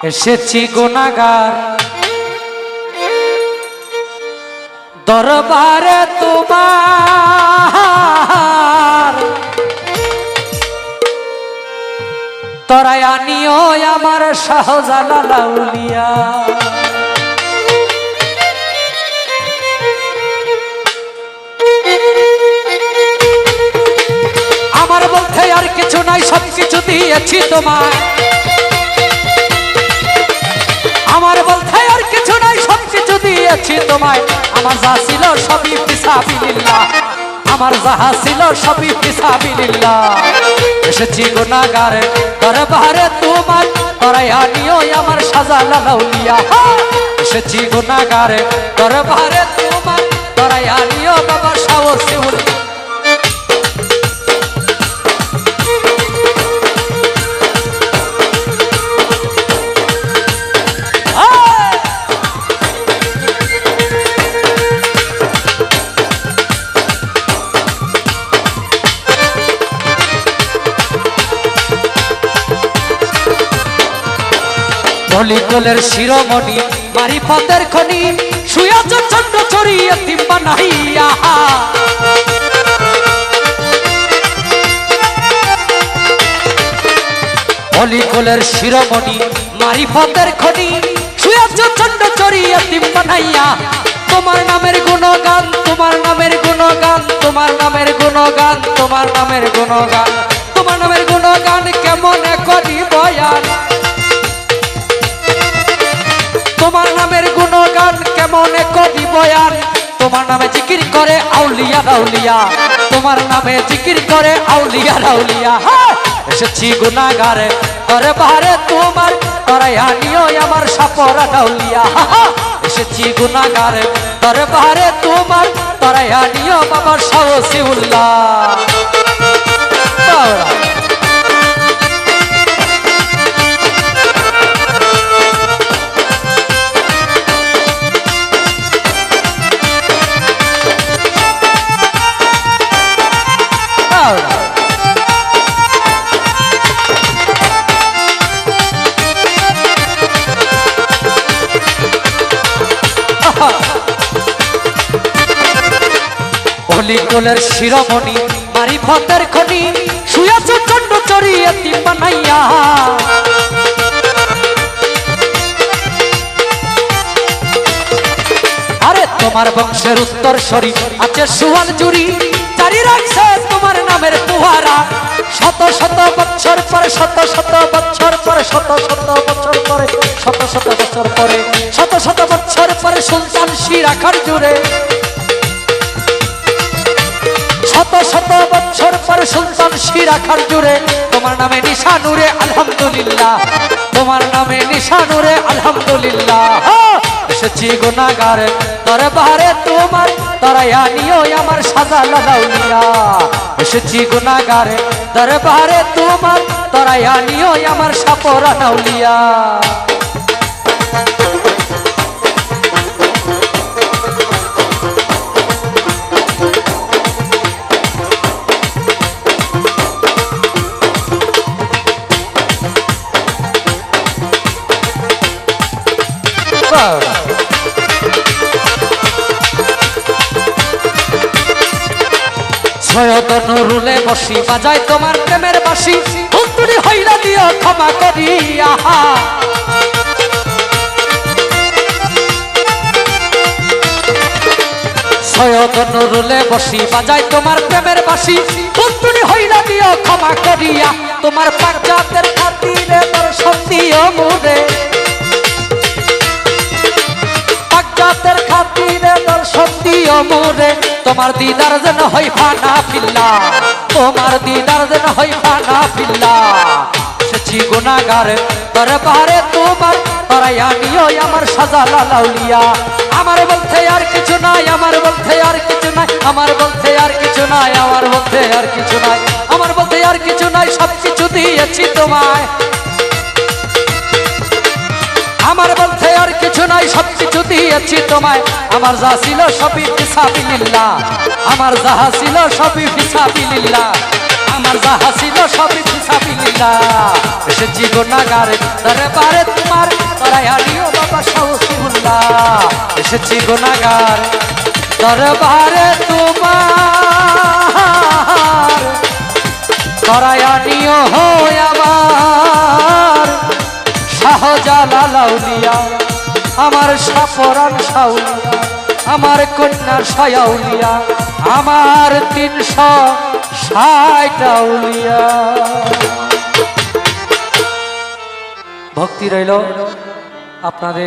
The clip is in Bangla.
এসেছি গুনাহগার দরবারে তোমার, তরাই আনিও আমার শাহজালাল আউলিয়া। আমার বলতে আর কিছু নাই, সবকিছু দিয়েছি তোমায়। আমার বলতে আর কিছু নাই, সবকিছু দিয়েছি তোমায়। আমার যা ছিল সবই ফিসাবিলিল্লাহ, আমার যাহা ছিল সবই ফিসাবিলিল্লাহ। এসেছি গুনাহগার দরবারে তোমার, তরাই আনিও আমার শাহজালাল আউলিয়া। এসেছি গুনাহগার দরবারে তোমার, তরাই আনিও বাবা শাহ ওসিউল। অলিকলের শিরোমণি মারিফতের খনি, শুয়াছ চন্দ্র চড়িয়ে তিম্বা নাহিয়া। অলিকলের শিরোমণি মারিফতের খনি, শুয়াছ চন্দ্র চড়িয়ে তিম্বা নাহিয়া। তোমার নামের গুণগান, তোমার নামের গুণগান, তোমার নামের গুণগান, তোমার নামের গুণগান, তোমার নামের গুণগান কেমন করি বয়ান। তোমার নামের গুণগান কেমন করি বয়ান। তোমার নামে জিকির করে আউলিয়া রাউলিয়া, তোমার নামে জিকির করে আউলিয়া রাউলিয়া। এসেছি গুনাহগার দরবারে তোমার, তরাই আনিও আমার সাপরা রাউলিয়া। এসেছি গুনাহগার দরবারে তোমার, তরাই আনিও বাবা শাহ ওসিউল্লাহ। অলিকলের শিরোমণি মারিফতের খনি, শুয়াছ চন্দ্র চড়িয়ে তিম্বা নাহিয়া। আরে তোমার বংশের উত্তর সরি আছে সুয়াল জুড়ি, জারি রাখছে তোমার নামের ফুয়ারা। শত শত বছর পরে, শত শত বছর পরে, শত শত বছর পরে, শত শত বছর পরে, শত শত বছর পরে সুলতান শিরাখার জুড়ে। শত শত বছর পরে সুলতান শিরাখার জুড়ে, তোমার নামে নিশানুরে আলহামদুলিল্লাহ, তোমার নামে নিশানুরে আলহামদুলিল্লাহ। এসেছি গুনাহগার দরবারে তোমার, তরাই আনিও আমার শাহজালাল আউলিয়া। এসেছি গুনাহগার দরবারে তোমার, তরাই আনিও আমার সাপরা আউলিয়া। সৈয়দ নুরুলে বসি বাজায় তোমার প্রেমের বাঁশি, ভুল হইলা দিও ক্ষমা করিয়া। সৈয়দ নুরুলে বসি বাজায় তোমার প্রেমের বাঁশি, ভুল হইলা দিও ক্ষমা করিয়া। তোমার পাকজাতের খাতিরে দর্শন দিও মোরে, পাকজাতের খাতিরে দর্শন দিও মোরে। তোমার দিদার যেন হয় ফানা ফিল্লা, তোমার দিদার যেন হয় ফানা ফিল্লা। এসেছি গুনাহগার দরবারে তোমার, তরাই আনিও আমার শাহজালাল আউলিয়া। আমার বলতে আর কিছু নাই, আমার বলতে আর কিছু নাই, আমার বলতে আর কিছু নাই, আমার বলতে আর কিছু নাই, আমার বলতে আর কিছু নাই, সবকিছু দিয়েছি তোমায়। আমার বলতে আর কিছু নাই, সবকিছু দিয়েছি তোমায়। আমার যা ছিল সবই ফিসাবিলিল্লাহ, আমার যাহা ছিল সবই ফিসাবিলিল্লাহ। আমার যাহা ছিল সবই ফিসাবিল্লাহ এসেছি গুনাহগারের দরবারে তোমার তরাই আনিও বাবা শাউসিউল্লাহ এসেছি গুনাহগার দরবারে তোমার তরাই আনিও হয় আমার শাহজালাল আউলিয়া আমার সাফরান শাউলিয়া আমার কন্যার শায়াউলিয়া আমার 360 আউলিয়া ভক্তি রইল আপনাদের।